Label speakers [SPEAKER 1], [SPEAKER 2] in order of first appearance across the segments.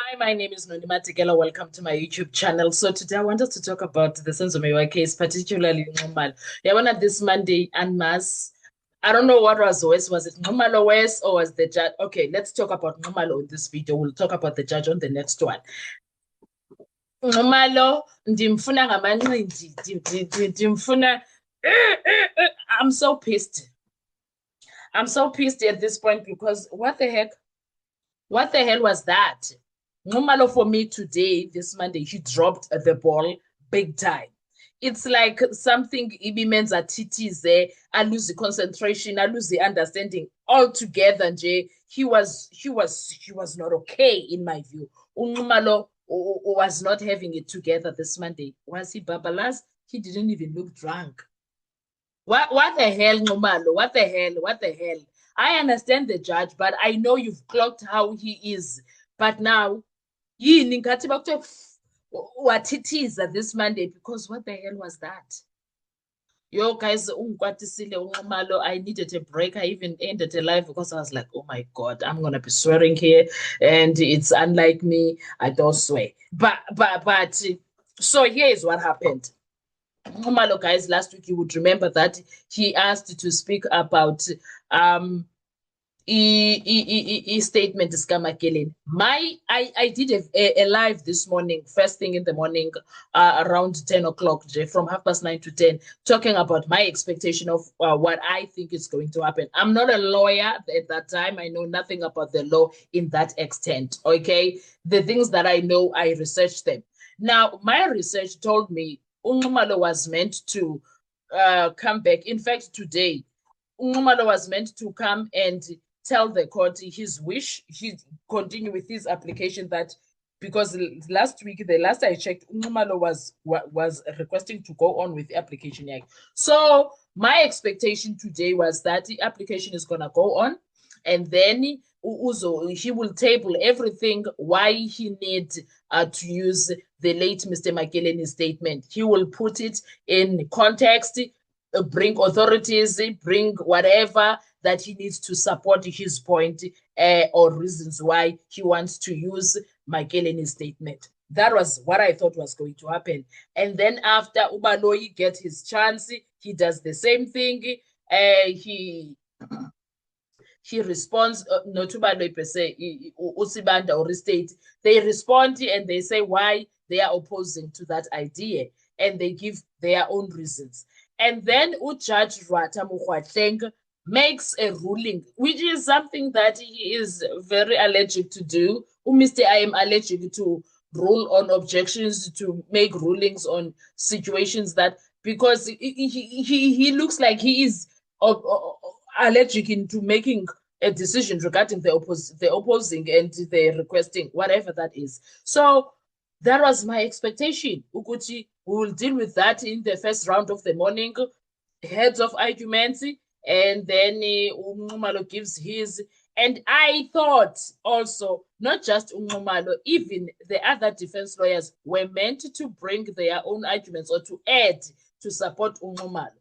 [SPEAKER 1] Hi, my name is Nonima Tigela. Welcome to my YouTube channel. So today I want us to talk about the Senzomewa case, particularly Nxumalo. Yeah, one at this Monday and mass. I don't know what was worse. Was it Nxumalo worse or was the judge? Okay, let's talk about Nxumalo in this video. We'll talk about the judge on the next one. Nxumalo, ndimfuna ngamancindi, ndimfuna. I'm so pissed. I'm so pissed at this point because what the heck? What the hell was that? Nxumalo for me today, this Monday, he dropped the ball big time. It's like something Ibimenza titize, I lose the concentration, I lose the understanding altogether. Nje, he was not okay in my view. Nxumalo was not having it together this Monday. Was he babalas? He didn't even look drunk. What the hell, Nxumalo? What the hell? What the hell? I understand the judge, but I know you've clocked how he is. But now, yini ngathi bakuthiwe wathithiza this Monday because what the hell was that? Yo, guys, ungikwatisile uNxumalo. I needed a break. I even ended a live because I was like, oh my God, I'm gonna be swearing here, and it's unlike me. I don't swear. But so here is what happened. Nxumalo, guys, last week you would remember that he asked to speak about statement Skamakelin. I did a live this morning, first thing in the morning, around 10 o'clock, from 9:30 to 10, talking about my expectation of what I think is going to happen. I'm not a lawyer at that time. I know nothing about the law in that extent. Okay, the things that I know, I researched them. Now, my research told me Nxumalo was meant to come back. In fact, today, Nxumalo was meant to come and tell the court his wish. He continue with his application that because last week, the last I checked, Nxumalo was requesting to go on with the application. So my expectation today was that the application is gonna go on, and then he will table everything why he needs to use the late Mr. Makeleni's statement. He will put it in context, bring authorities, bring whatever that he needs to support his point or reasons why he wants to use Makeleni's statement. That was what I thought was going to happen. And then after Ubaloyi gets his chance, he does the same thing. He responds, Notubaloyi per se, Usibanda or state. They respond and they say why they are opposing to that idea. And they give their own reasons. And then Judge Rwata Mokgoatlheng makes a ruling, which is something that he is very allergic to do. Mr. I am allergic to rule on objections, to make rulings on situations that, because he looks like he is allergic into making a decision regarding the opposing and the requesting, whatever that is. So that was my expectation. Ukuti, we will deal with that in the first round of the morning, heads of arguments, and then Nxumalo gives his. And I thought also, not just Nxumalo, even the other defense lawyers were meant to bring their own arguments or to add to support Nxumalo.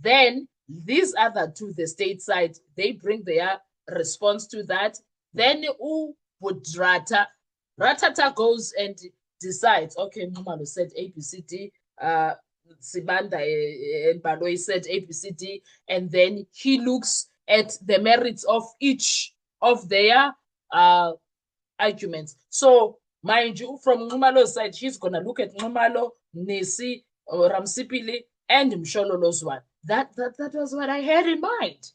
[SPEAKER 1] Then these other two, the state side, they bring their response to that. Then Ratata goes and decides, okay, Nxumalo said ABCD, Sibanda and Baloyi said ABCD, and then he looks at the merits of each of their arguments. So, mind you, from Nxumalo's side, he's going to look at Nxumalo, Nesi, Ramsipili, and Mshololo's one. That was what I had in mind.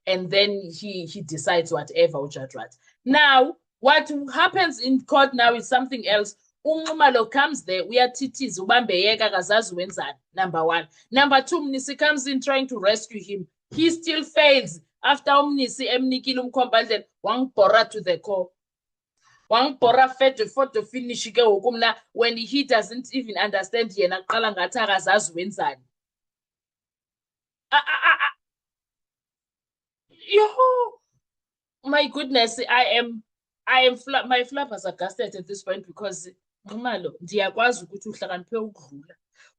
[SPEAKER 1] And then he decides whatever, Ujadrat. Now, what happens in court now is something else. Nxumalo comes there, we are titties, ubambeyeka kazazi wenzani, number one. Number two, Mnisi comes in trying to rescue him. He still fails. After Mnisi emnikile umkhombandlela, wangibhora to the core. Wangibhora fede photo finish ke wokumna when he doesn't even understand yena qala ngathi akazazi wenzani. Yo, my goodness, my flappers are gasted at this point because Nxumalo, ndiyakwazi ukuthi uhlakaniphe ukudlula.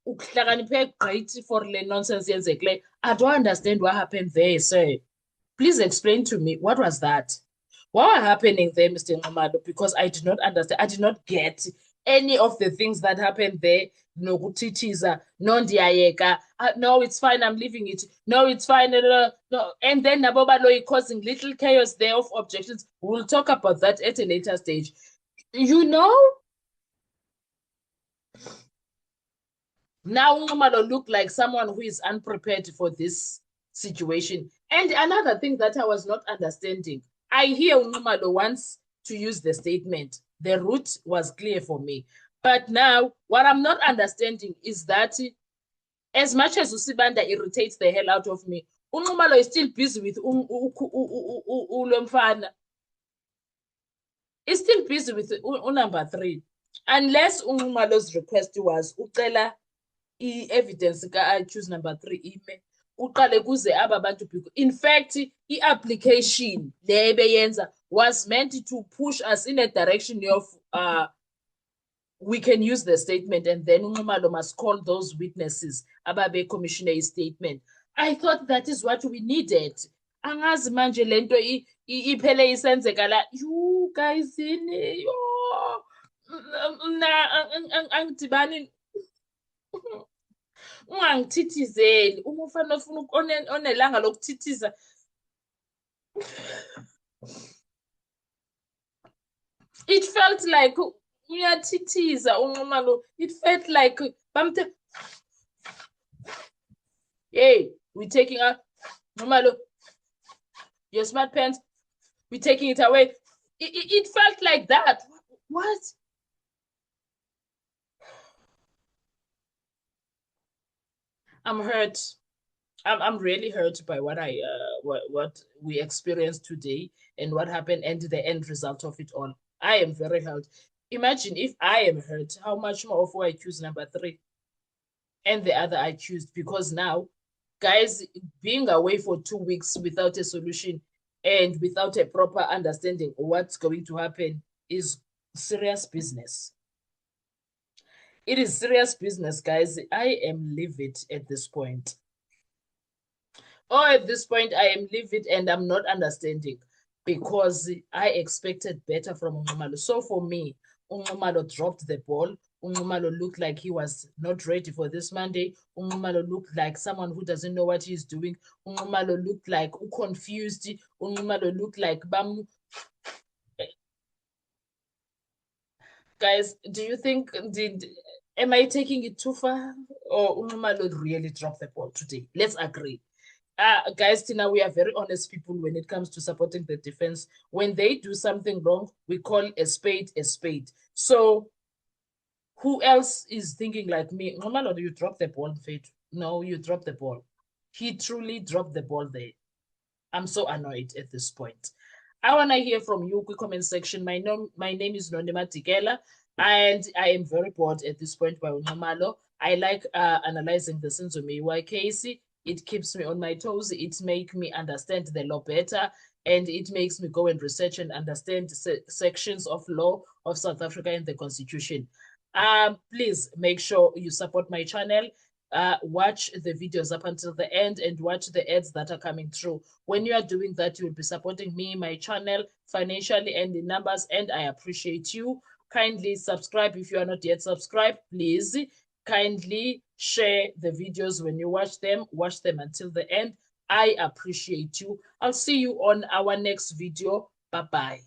[SPEAKER 1] Ukuhlakaniphe gqithi for le nonsense yenzekileyo. I don't understand what happened there, sir. Please explain to me, what was that? What are happening there, Mr. Nxumalo? Because I did not understand. I did not get any of the things that happened there. No kutitiza, no ndiyayeka. No, it's fine. I'm leaving it. No, it's fine. No, no. And then Nabobalo causing little chaos there of objections. We'll talk about that at a later stage. You know, now Nxumalo looked like someone who is unprepared for this situation. And another thing that I was not understanding, I hear Nxumalo wants to use the statement. The route was clear for me. But now, what I'm not understanding is that as much as Usibanda irritates the hell out of me, Nxumalo is still busy with Ulomfana. He's still busy with number 3. Unless Nxumalo's request was ucela evidence I choose number 3 ime uqale kuze aba bantu. In fact, i-application le beyenza was meant to push us in a direction of we can use the statement and then Nxumalo must call those witnesses ababe commission a statement. I thought that is what we needed. Angazi manje lento iphele isenzeka la. You guys in yo angidibani ungangithithizeli uma ufana ofuna onelanga lokuthithiza. It felt like uyathithiza uNxumalo. It felt like bamthe, hey, we're taking out Nxumalo, your smart pants, we're taking it away. It felt like that. What? I'm hurt. I'm really hurt by what what we experienced today and what happened and the end result of it all. I am very hurt. Imagine if I am hurt, how much more of who I choose number 3 and the other I choose, because now, guys, being away for 2 weeks without a solution and without a proper understanding of what's going to happen is serious business. It is serious business, guys. I am livid at this point. Oh, at this point, I am livid and I'm not understanding because I expected better from Nxumalo. So for me, Nxumalo dropped the ball. Nxumalo looked like he was not ready for this Monday. Nxumalo looked like someone who doesn't know what he's doing. Nxumalo looked like confused. Nxumalo looked like bam. Guys, do you think am I taking it too far, or Nxumalo really dropped the ball today? Let's agree. Guys, Tina, we are very honest people when it comes to supporting the defense. When they do something wrong, we call a spade a spade. So who else is thinking like me? Nxumalo, you dropped the ball, Faith. No, you dropped the ball. He truly dropped the ball there. I'm so annoyed at this point. I want to hear from you, quick comment section. My name is Nonema Tikela, and I am very bored at this point by Nxumalo. I like analyzing the Senzo case. It keeps me on my toes. It makes me understand the law better, and it makes me go and research and understand sections of law of South Africa and the Constitution. Please make sure you support my channel. Watch the videos up until the end and watch the ads that are coming through. When you are doing that, you will be supporting me, my channel, financially and in numbers, and I appreciate you. Kindly subscribe if you are not yet subscribed. Please kindly share the videos when you watch them until the end. I appreciate you. I'll see you on our next video. Bye-bye.